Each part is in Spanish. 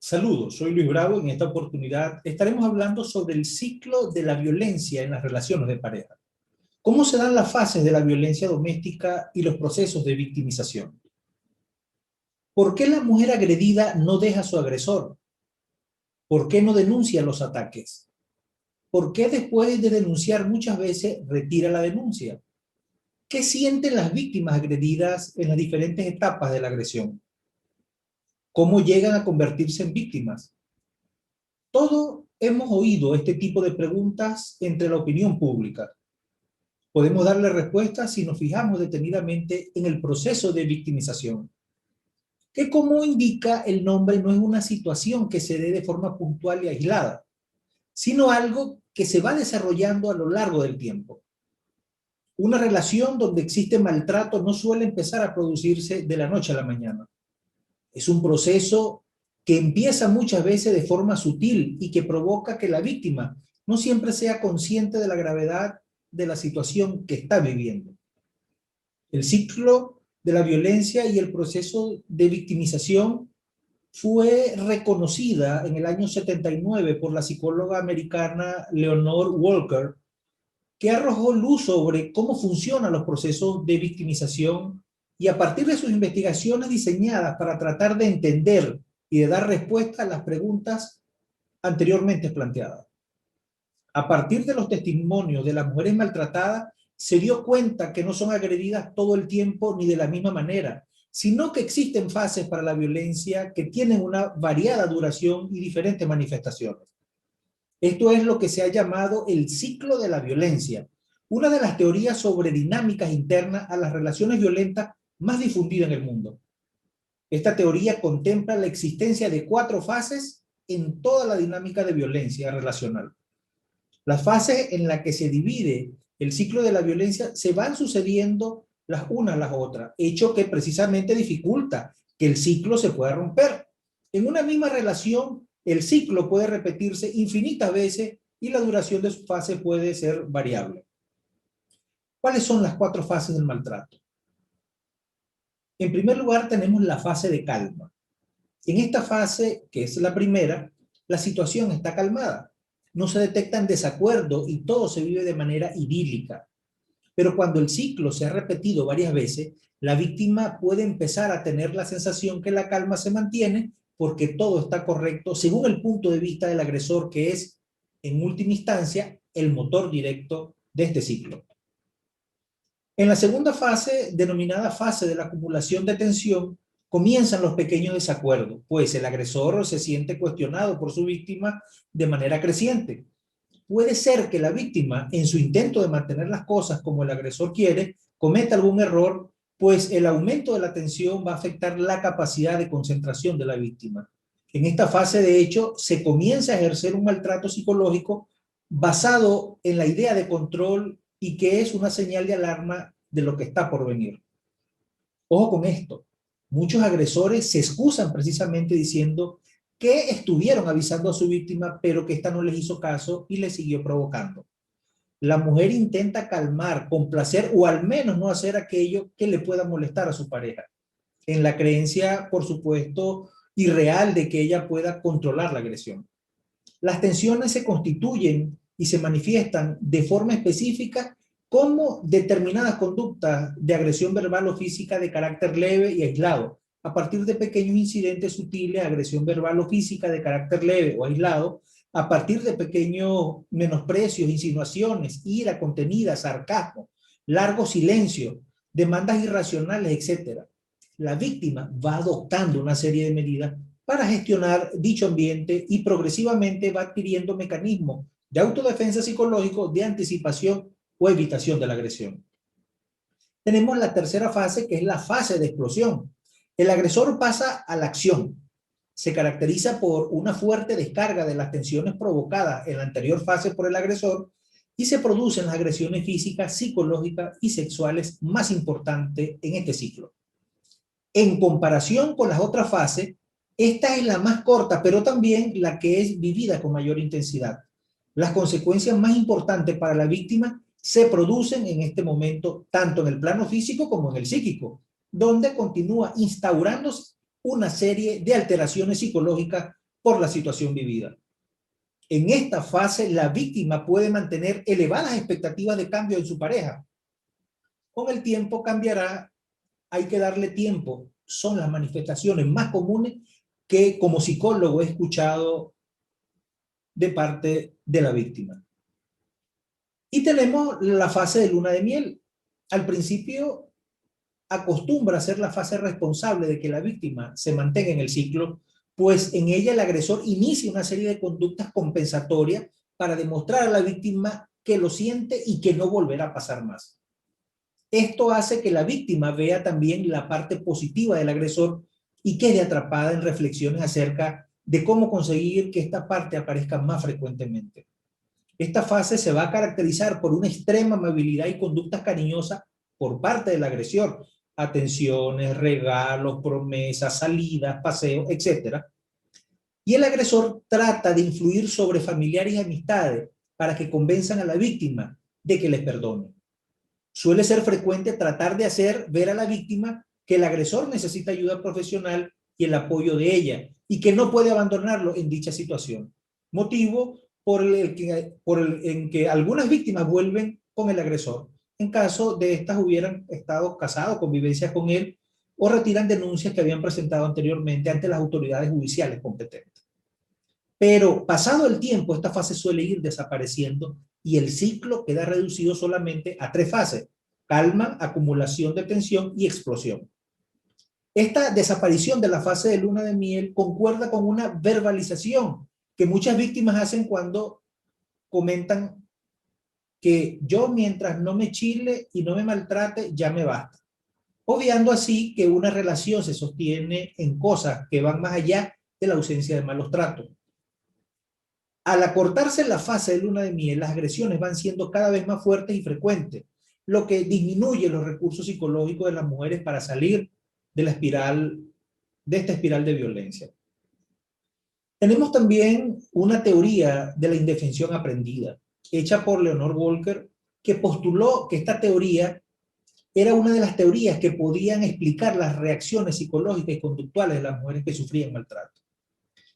Saludos, soy Luis Bravo. En esta oportunidad estaremos hablando sobre el ciclo de la violencia en las relaciones de pareja. ¿Cómo se dan las fases de la violencia doméstica y los procesos de victimización? ¿Por qué la mujer agredida no deja a su agresor? ¿Por qué no denuncia los ataques? ¿Por qué después de denunciar muchas veces retira la denuncia? ¿Qué sienten las víctimas agredidas en las diferentes etapas de la agresión? ¿Cómo llegan a convertirse en víctimas? Todos hemos oído este tipo de preguntas entre la opinión pública. Podemos darle respuesta si nos fijamos detenidamente en el proceso de victimización, que como indica el nombre no es una situación que se dé de forma puntual y aislada, sino algo que se va desarrollando a lo largo del tiempo. Una relación donde existe maltrato no suele empezar a producirse de la noche a la mañana. Es un proceso que empieza muchas veces de forma sutil y que provoca que la víctima no siempre sea consciente de la gravedad de la situación que está viviendo. El ciclo de la violencia y el proceso de victimización fue reconocida en el año 79 por la psicóloga americana Leonore Walker, que arrojó luz sobre cómo funcionan los procesos de victimización y a partir de sus investigaciones diseñadas para tratar de entender y de dar respuesta a las preguntas anteriormente planteadas. A partir de los testimonios de las mujeres maltratadas, se dio cuenta que no son agredidas todo el tiempo ni de la misma manera, sino que existen fases para la violencia que tienen una variada duración y diferentes manifestaciones. Esto es lo que se ha llamado el ciclo de la violencia, una de las teorías sobre dinámicas internas a las relaciones violentas más difundida en el mundo. Esta teoría contempla la existencia de 4 fases en toda la dinámica de violencia relacional. Las fases en las que se divide el ciclo de la violencia se van sucediendo las unas a las otras, hecho que precisamente dificulta que el ciclo se pueda romper. En una misma relación, el ciclo puede repetirse infinitas veces y la duración de su fase puede ser variable. ¿Cuáles son las 4 fases del maltrato? En primer lugar, tenemos la fase de calma. En esta fase, que es la primera, la situación está calmada. No se detectan desacuerdos y todo se vive de manera idílica. Pero cuando el ciclo se ha repetido varias veces, la víctima puede empezar a tener la sensación que la calma se mantiene porque todo está correcto según el punto de vista del agresor, que es, en última instancia, el motor directo de este ciclo. En la segunda fase, denominada fase de la acumulación de tensión, comienzan los pequeños desacuerdos, pues el agresor se siente cuestionado por su víctima de manera creciente. Puede ser que la víctima, en su intento de mantener las cosas como el agresor quiere, cometa algún error, pues el aumento de la tensión va a afectar la capacidad de concentración de la víctima. En esta fase, de hecho, se comienza a ejercer un maltrato psicológico basado en la idea de control y que es una señal de alarma de lo que está por venir. Ojo con esto, muchos agresores se excusan precisamente diciendo que estuvieron avisando a su víctima, pero que ésta no les hizo caso y le siguió provocando. La mujer intenta calmar, complacer o al menos no hacer aquello que le pueda molestar a su pareja, en la creencia, por supuesto, irreal de que ella pueda controlar la agresión. Las tensiones se constituyen y se manifiestan de forma específica como determinadas conductas de agresión verbal o física de carácter leve y aislado, a partir de pequeños incidentes sutiles, agresión verbal o física de carácter leve o aislado, a partir de pequeños menosprecios, insinuaciones, ira contenida, sarcasmo, largo silencio, demandas irracionales, etc. La víctima va adoptando una serie de medidas para gestionar dicho ambiente y progresivamente va adquiriendo mecanismos de autodefensa psicológico, de anticipación o evitación de la agresión. Tenemos la tercera fase, que es la fase de explosión. El agresor pasa a la acción. Se caracteriza por una fuerte descarga de las tensiones provocadas en la anterior fase por el agresor y se producen las agresiones físicas, psicológicas y sexuales más importantes en este ciclo. En comparación con las otras fases, esta es la más corta, pero también la que es vivida con mayor intensidad. Las consecuencias más importantes para la víctima se producen en este momento, tanto en el plano físico como en el psíquico, donde continúa instaurándose una serie de alteraciones psicológicas por la situación vivida. En esta fase, la víctima puede mantener elevadas expectativas de cambio en su pareja. Con el tiempo cambiará, hay que darle tiempo. Son las manifestaciones más comunes que como psicólogo he escuchado de parte de la víctima. Y tenemos la fase de luna de miel. Al principio acostumbra a ser la fase responsable de que la víctima se mantenga en el ciclo, pues en ella el agresor inicia una serie de conductas compensatorias para demostrar a la víctima que lo siente y que no volverá a pasar más. Esto hace que la víctima vea también la parte positiva del agresor y quede atrapada en reflexiones acerca de cómo conseguir que esta parte aparezca más frecuentemente. Esta fase se va a caracterizar por una extrema amabilidad y conductas cariñosas por parte del agresor, atenciones, regalos, promesas, salidas, paseos, etc. Y el agresor trata de influir sobre familiares y amistades para que convenzan a la víctima de que les perdone. Suele ser frecuente tratar de hacer ver a la víctima que el agresor necesita ayuda profesional y el apoyo de ella, y que no puede abandonarlo en dicha situación. Motivo en que algunas víctimas vuelven con el agresor, en caso de estas hubieran estado casados, convivencias con él, o retiran denuncias que habían presentado anteriormente ante las autoridades judiciales competentes. Pero pasado el tiempo, esta fase suele ir desapareciendo y el ciclo queda reducido solamente a 3 fases: calma, acumulación de tensión y explosión. Esta desaparición de la fase de luna de miel concuerda con una verbalización que muchas víctimas hacen cuando comentan que yo, mientras no me chile y no me maltrate, ya me basta, obviando así que una relación se sostiene en cosas que van más allá de la ausencia de malos tratos. Al acortarse la fase de luna de miel, las agresiones van siendo cada vez más fuertes y frecuentes, lo que disminuye los recursos psicológicos de las mujeres para salir de esta espiral de violencia. Tenemos también una teoría de la indefensión aprendida, hecha por Leonore Walker, que postuló que esta teoría era una de las teorías que podían explicar las reacciones psicológicas y conductuales de las mujeres que sufrían maltrato.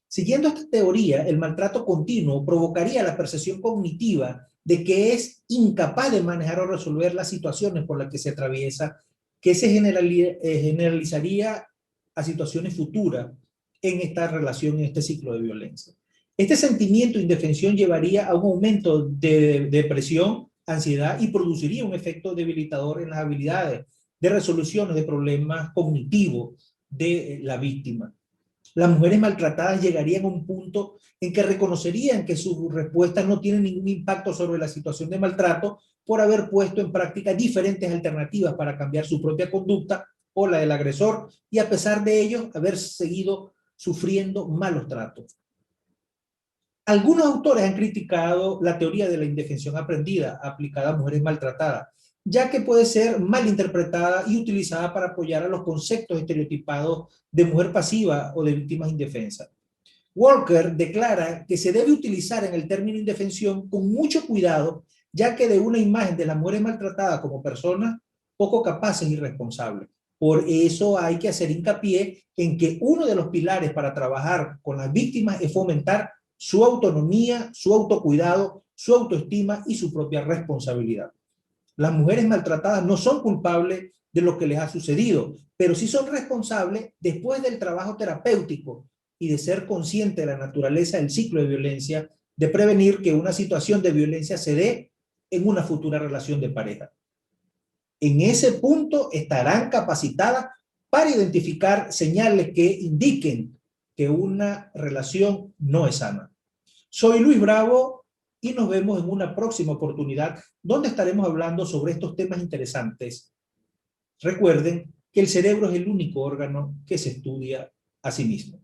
Siguiendo esta teoría, el maltrato continuo provocaría la percepción cognitiva de que es incapaz de manejar o resolver las situaciones por las que se atraviesa, que se generalizaría a situaciones futuras en esta relación, en este ciclo de violencia. Este sentimiento de indefensión llevaría a un aumento de depresión, ansiedad y produciría un efecto debilitador en las habilidades de resolución de problemas cognitivos de la víctima. Las mujeres maltratadas llegarían a un punto en que reconocerían que sus respuestas no tienen ningún impacto sobre la situación de maltrato por haber puesto en práctica diferentes alternativas para cambiar su propia conducta o la del agresor, y a pesar de ello haber seguido sufriendo malos tratos. Algunos autores han criticado la teoría de la indefensión aprendida aplicada a mujeres maltratadas, ya que puede ser mal interpretada y utilizada para apoyar a los conceptos estereotipados de mujer pasiva o de víctimas indefensas. Walker declara que se debe utilizar en el término indefensión con mucho cuidado, ya que de una imagen de las mujeres maltratadas como personas poco capaces y responsables. Por eso hay que hacer hincapié en que uno de los pilares para trabajar con las víctimas es fomentar su autonomía, su autocuidado, su autoestima y su propia responsabilidad. Las mujeres maltratadas no son culpables de lo que les ha sucedido, pero sí son responsables después del trabajo terapéutico y de ser conscientes de la naturaleza del ciclo de violencia, de prevenir que una situación de violencia se dé en una futura relación de pareja. En ese punto estarán capacitadas para identificar señales que indiquen que una relación no es sana. Soy Luis Bravo y nos vemos en una próxima oportunidad donde estaremos hablando sobre estos temas interesantes. Recuerden que el cerebro es el único órgano que se estudia a sí mismo.